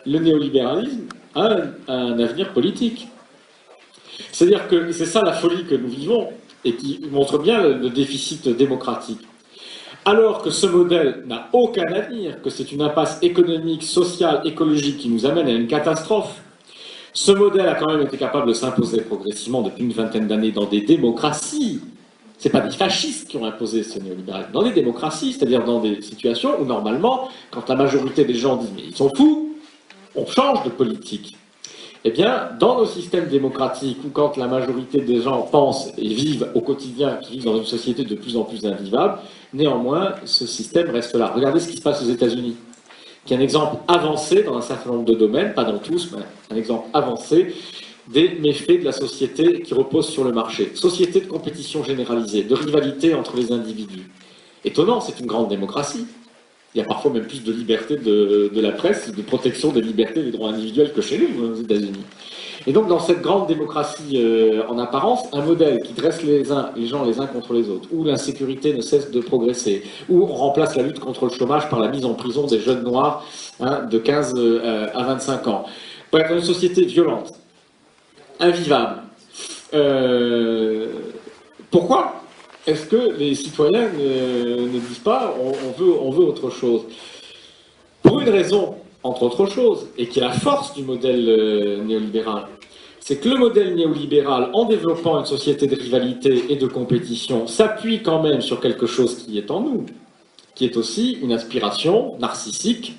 le néolibéralisme a un avenir politique. C'est-à-dire que c'est ça la folie que nous vivons et qui montre bien le déficit démocratique. Alors que ce modèle n'a aucun avenir, que c'est une impasse économique, sociale, écologique qui nous amène à une catastrophe, ce modèle a quand même été capable de s'imposer progressivement depuis une vingtaine d'années dans des démocraties. Ce n'est pas des fascistes qui ont imposé ce néolibéralisme, dans des démocraties, c'est-à-dire dans des situations où normalement, quand la majorité des gens disent « mais ils sont fous », on change de politique. Eh bien, dans nos systèmes démocratiques, où quand la majorité des gens pensent et vivent au quotidien, qui vivent dans une société de plus en plus invivable, néanmoins, ce système reste là. Regardez ce qui se passe aux États-Unis, qui est un exemple avancé dans un certain nombre de domaines, pas dans tous, mais un exemple avancé des méfaits de la société qui repose sur le marché. Société de compétition généralisée, de rivalité entre les individus. Étonnant, c'est une grande démocratie. Il y a parfois même plus de liberté de la presse, de protection des libertés et des droits individuels que chez nous, aux États-Unis. Et donc, dans cette grande démocratie en apparence, un modèle qui dresse les gens les uns contre les autres, où l'insécurité ne cesse de progresser, où on remplace la lutte contre le chômage par la mise en prison des jeunes noirs de 15 à 25 ans. Pour être une société violente, invivable. Pourquoi est-ce que les citoyens ne disent pas on veut autre chose? Pour une raison, entre autres choses, et qui est la force du modèle néolibéral, c'est que le modèle néolibéral, en développant une société de rivalité et de compétition, s'appuie quand même sur quelque chose qui est en nous, qui est aussi une aspiration narcissique,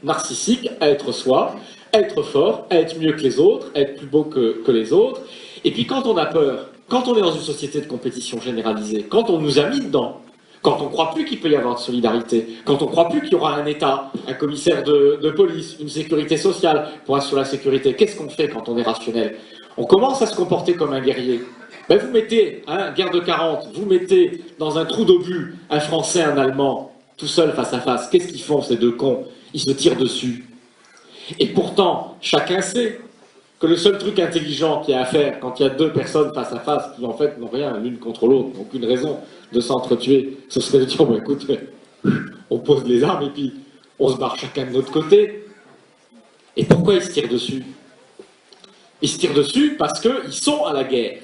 narcissique à être soi, à être fort, à être mieux que les autres, à être plus beau que les autres. Et puis quand on a peur, quand on est dans une société de compétition généralisée, quand on nous a mis dedans, quand on ne croit plus qu'il peut y avoir de solidarité, quand on ne croit plus qu'il y aura un État, un commissaire de police, une sécurité sociale pour assurer la sécurité, qu'est-ce qu'on fait quand on est rationnel? On commence à se comporter comme un guerrier. Ben vous mettez, guerre de 40, vous mettez dans un trou d'obus un Français, un Allemand, tout seul face à face. Qu'est-ce qu'ils font ces deux cons? Ils se tirent dessus. Et pourtant, chacun sait que le seul truc intelligent qu'il y a à faire quand il y a deux personnes face à face qui en fait n'ont rien l'une contre l'autre, n'ont aucune raison de s'entretuer, ce serait de dire bon écoute, on pose les armes et puis on se barre chacun de notre côté. Et pourquoi ils se tirent dessus? Ils se tirent dessus parce qu'ils sont à la guerre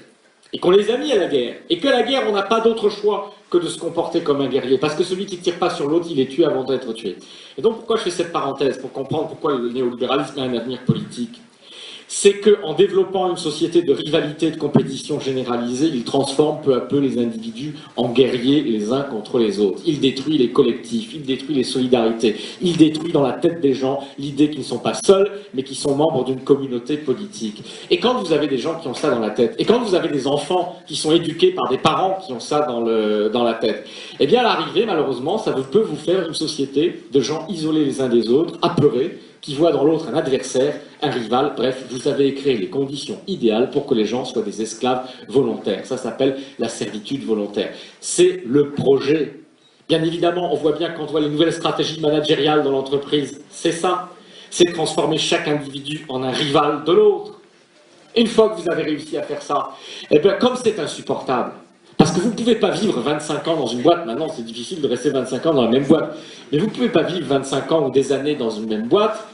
et qu'on les a mis à la guerre et que la guerre on n'a pas d'autre choix que de se comporter comme un guerrier, parce que celui qui ne tire pas sur l'autre, il est tué avant d'être tué. Et donc pourquoi je fais cette parenthèse? Pour comprendre pourquoi le néolibéralisme a un avenir politique. C'est qu'en développant une société de rivalité et de compétition généralisée, il transforme peu à peu les individus en guerriers les uns contre les autres. Il détruit les collectifs, il détruit les solidarités, il détruit dans la tête des gens l'idée qu'ils ne sont pas seuls, mais qu'ils sont membres d'une communauté politique. Et quand vous avez des gens qui ont ça dans la tête, et quand vous avez des enfants qui sont éduqués par des parents qui ont ça dans la tête, eh bien à l'arrivée, malheureusement, ça peut vous faire une société de gens isolés les uns des autres, apeurés, qui voit dans l'autre un adversaire, un rival, bref, vous avez créé les conditions idéales pour que les gens soient des esclaves volontaires. Ça s'appelle la servitude volontaire. C'est le projet. Bien évidemment, on voit bien quand on voit les nouvelles stratégies managériales dans l'entreprise, c'est ça. C'est de transformer chaque individu en un rival de l'autre. Une fois que vous avez réussi à faire ça, eh bien, comme c'est insupportable, parce que vous ne pouvez pas vivre 25 ans dans une boîte, maintenant c'est difficile de rester 25 ans dans la même boîte, mais vous ne pouvez pas vivre 25 ans ou des années dans une même boîte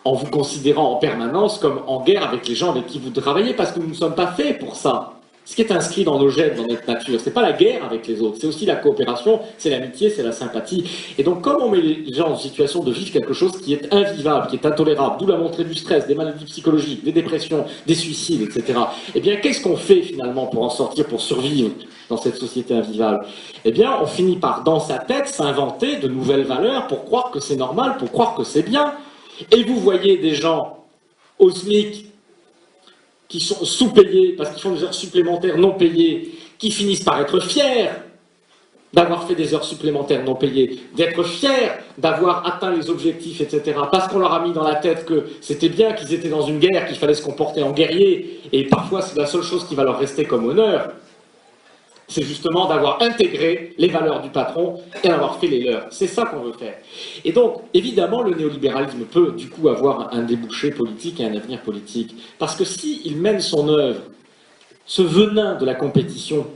en vous considérant en permanence comme en guerre avec les gens avec qui vous travaillez, parce que nous ne sommes pas faits pour ça. Ce qui est inscrit dans nos gènes, dans notre nature, ce n'est pas la guerre avec les autres, c'est aussi la coopération, c'est l'amitié, c'est la sympathie. Et donc comme on met les gens en situation de vivre quelque chose qui est invivable, qui est intolérable, d'où la montée du stress, des maladies psychologiques, des dépressions, des suicides, etc. Eh bien qu'est-ce qu'on fait finalement pour en sortir, pour survivre dans cette société invivable? Eh bien on finit par, dans sa tête, s'inventer de nouvelles valeurs pour croire que c'est normal, pour croire que c'est bien. Et vous voyez des gens au SMIC qui sont sous-payés parce qu'ils font des heures supplémentaires non payées, qui finissent par être fiers d'avoir fait des heures supplémentaires non payées, d'être fiers d'avoir atteint les objectifs, etc. Parce qu'on leur a mis dans la tête que c'était bien qu'ils étaient dans une guerre, qu'il fallait se comporter en guerrier, et parfois c'est la seule chose qui va leur rester comme honneur. C'est justement d'avoir intégré les valeurs du patron et d'avoir fait les leurs. C'est ça qu'on veut faire. Et donc, évidemment, le néolibéralisme peut du coup avoir un débouché politique et un avenir politique. Parce que s'il mène son œuvre, ce venin de la compétition